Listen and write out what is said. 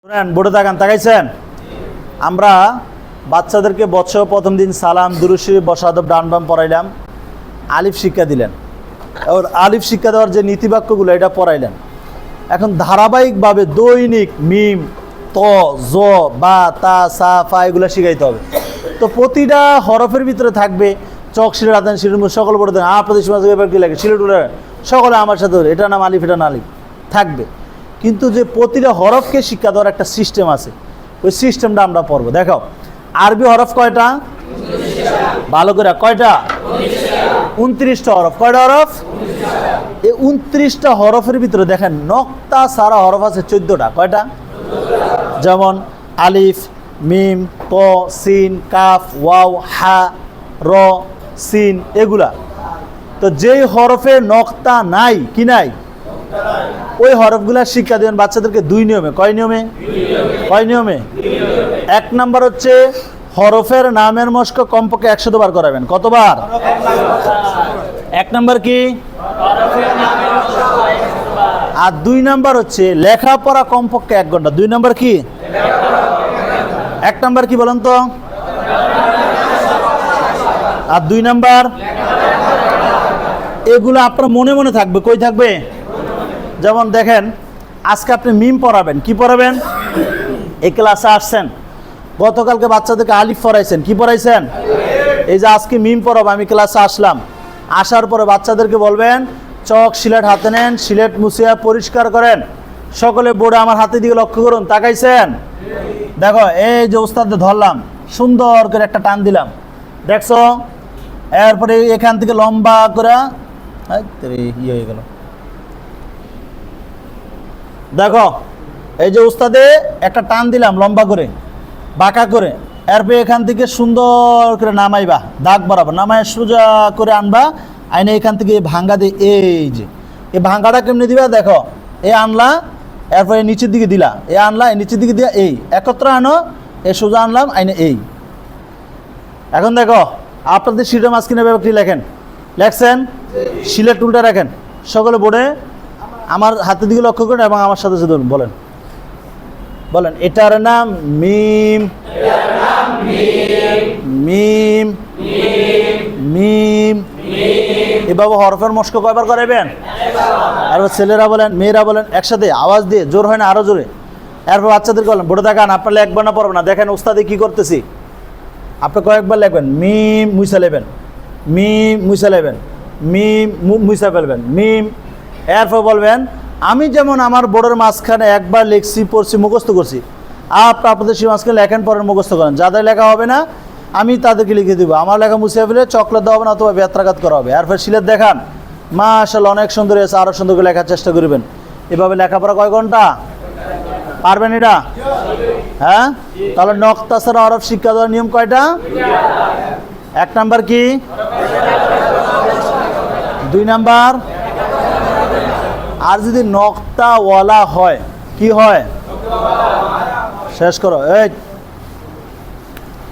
বোর্ডে তাকাইছেন। আমরা বাচ্চাদেরকে বছর প্রথম দিন সালাম দুরূদ শরীফ বসাদব ডান বাম পড়াইলাম, আলিফ শিক্ষা দিলেন। ওর আলিফ শিক্ষা দেওয়ার যে নীতিবাক্যগুলো এটা পড়াইলেন। এখন ধারাবাহিকভাবে দৈনিক মিম ত জ বা তা সা ফা এগুলো শিখাইতে হবে। তো প্রতিটা হরফের ভিতরে থাকবে চক সিলেট হাতেন সিলেট সকল বড় দেন আপনাদের সমাজ কি লাগে সিলেট সকলে আমার সাথে এটা নাম আলিফ এটা না আলিফ থাকবে। কিন্তু যে প্রতিটা হরফকে শিক্ষা দেওয়ার একটা সিস্টেম আছে, ওই সিস্টেমটা আমরা পড়বো। দেখো আরবি হরফ কয়টা? ভালো করে কয়টা? 29টা হরফ। কয়টা হরফ? এই 29টা হরফের ভিতরে দেখেন নক্তা সারা হরফ আছে 14টা। কয়টা? যেমন আলিফ, মিম, ত, সিন, কাফ, ওয়াও, হা, র, সিন এগুলা। তো যেই হরফে নক্তা নাই কি নাই ওই হরফগুলা শিক্ষা দেবেন বাচ্চাদেরকে 2 নিয়মে। কয় নিয়মে? কয় নিয়মে? 1 নাম্বার হচ্ছে হরফের নামের মস্ক কমপক্ষে 100 বার করাবেন। কতবার? 1 নাম্বার কি? আর 2 নাম্বার হচ্ছে লেখাপড়া কমপক্ষে 1 ঘন্টা। 2 নাম্বার কি? 1 নাম্বার কি বলেন তো? আর 2 নাম্বার এগুলো আপনার মনে মনে থাকবে। কই থাকবে? যেমন দেখেন আজকে আপনি মিম পড়াবেন। কি পড়াবেন? এই ক্লাসে আসছেন, গতকালকে বাচ্চাদেরকে আলিফ পড়াইছেন। কি পড়াইছেন? এই যে আজকে মিম পড়াবো, আমি ক্লাসে আসলাম, আসার পরে বাচ্চাদেরকে বলবেন চক সিলেট হাতে নেন, সিলেট মুছিয়া পরিষ্কার করেন। সকলে বোর্ডে আমার হাতে দিকে লক্ষ্য করুন। তাকাইছেন? দেখো এই যে ওস্তাদে ধরলাম, সুন্দর করে একটা টান দিলাম, দেখছো? এরপরে এখান থেকে লম্বা করে ইয়ে হয়ে গেল। দেখো এই যে উস্তাদে একটা টান দিলাম লম্বা করে বাঁকা করে, এরপরে এখান থেকে সুন্দর করে নামাইবা, দাগ বরাবর নামায় সোজা করে আনবা, আইনে এখান থেকে ভাঙ্গা দিয়ে এই যে এই ভাঙ্গাটা কেমনি দিবা দেখো, এ আনলা এরপরে নিচের দিকে দিলা, এ আনলা এই নিচের দিকে দিয়া এই একত্র আনো, এ সোজা আনলাম আইনে এই। এখন দেখো আপনাদের সিলেটের মাঝখানে ব্যাপারটি লেখেন, লেখছেন সিলেট উল্টা রাখেন। সকলে বোর্ডে আমার হাতের দিকে লক্ষ্য করেন এবং আমার সাথে সাথে বলেন, বলেন এটার নাম মিম, মিম, মিম। এভাবে হরফের মস্ক কয়বার করাইবেন? আর ছেলেরা বলেন মেয়েরা বলেন একসাথে আওয়াজ দিয়ে, জোর হয় না আরো জোরে। এরপর বাচ্চাদেরকে বলেন বোর্ডে দেখান, আপনারা একবার না পড়বেন না, দেখেন ওস্তাদে কি করতেছি। আপনি কয়েকবার লিখবেন মিম মুইসা লেবেন, মিম মুইসা লেবেন, মিম মুইসা ফেলবেন, মিম। এরপর বলবেন আমি যেমন আমার বোর্ডের মাঝখানে একবার লিখছি পড়ছি মুখস্থ করছি, আপনাদের সেই মাঝখানে লেখেন পরের মুখস্থ করেন। যাদের লেখা হবে না আমি তাদেরকে লিখে দিব, আমার লেখা মুছে ফেলে চকলেট দেওয়া হবে না অথবা বেত্রাঘাত করা হবে। এরপর সিলেট দেখান, মাশাআল্লাহ অনেক সুন্দর হয়েছে, আরও সুন্দর করে লেখার চেষ্টা করবেন। এভাবে লেখাপড়া কয় ঘন্টা পারবেন এটা? হ্যাঁ, তাহলে নক্তা ছাড়া হরফ শিক্ষা দেওয়ার নিয়ম কয়টা? 1 নাম্বার কি? 2 নাম্বার। আর যদি নক্তা ওয়ালা হয় কি হয়? শেষ করো এই